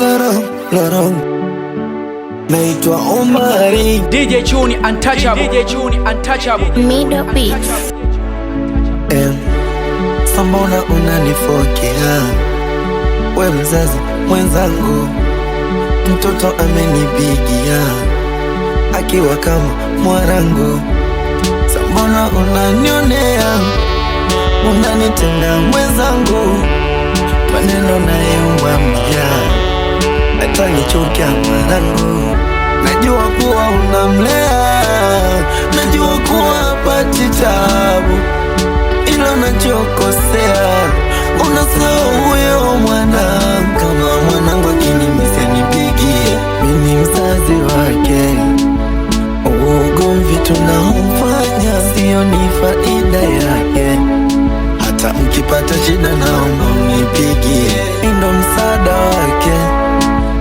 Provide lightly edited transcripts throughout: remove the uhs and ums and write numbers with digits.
Lorong naitwa Omari DJ Chuni Untouchable, DJ Chuni Untouchable. Middle Beats. Sambona unanifokea we mzazi mwenzangu, mtoto amenipigia akiwa kama mwarangu. Sambona unanionea, unanitenda mwenzangu, maneno nayemwambia hata nichukia mwanangu. Najua kuwa unamlea, najua kuwa hapati tabu, ila nachokosea unasahau huyo mwanangu. Kama mwanangu akinimisi nipigie, mimi mzazi wake. Ugomvi tunaofanya sio ni faida yake, hata mkipata shida naomba unipigie, ndo msaada wake.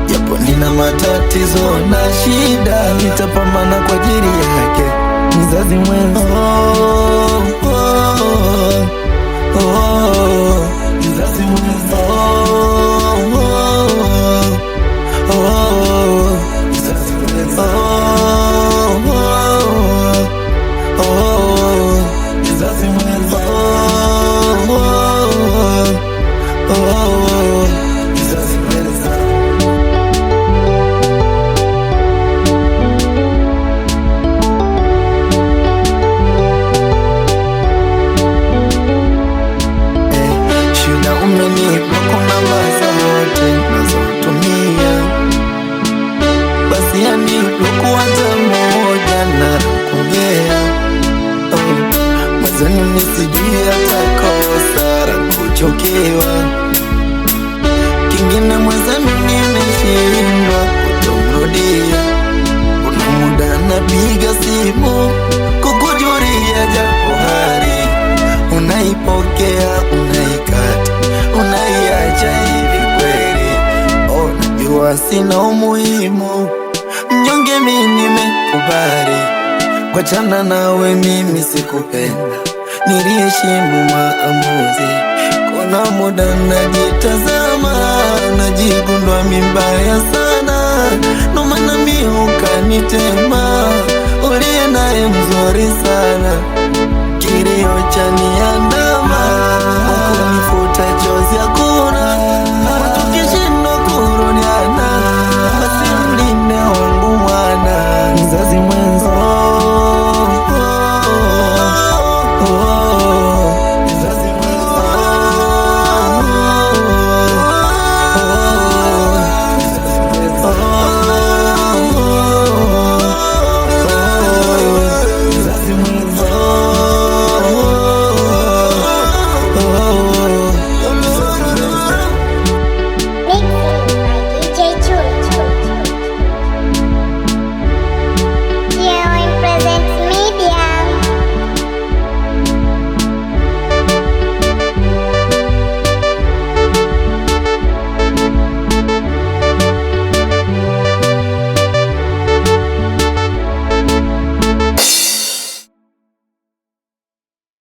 Japo nina matatizo na shida, nitapambana kwa ajili yake. Mzazi mwenza, mzazi mwenza, mzazi mwenza, mzazi mwenza. Shida umenipa kuna maza wote nazotumia, basi yanipa kuwaza moja na kungea. Mazani nisijui hata kosa la kuchokewa, kingine mwezani nimeshindwa kutomrudia. Kuna muda napiga simu kukujulia japo hali, unaipokea unaikata, unaiacha hivi kweli. Najua sina umuhimu, mnyonge mimi nimekubali, kuachana nawe mimi sikupenda, niliheshimu maamuzi. Kuna muda najitazama, najigundua mbaya sana, ndo maana mimi ukanitema. Uliye naye mzuri sana, kilio chanianda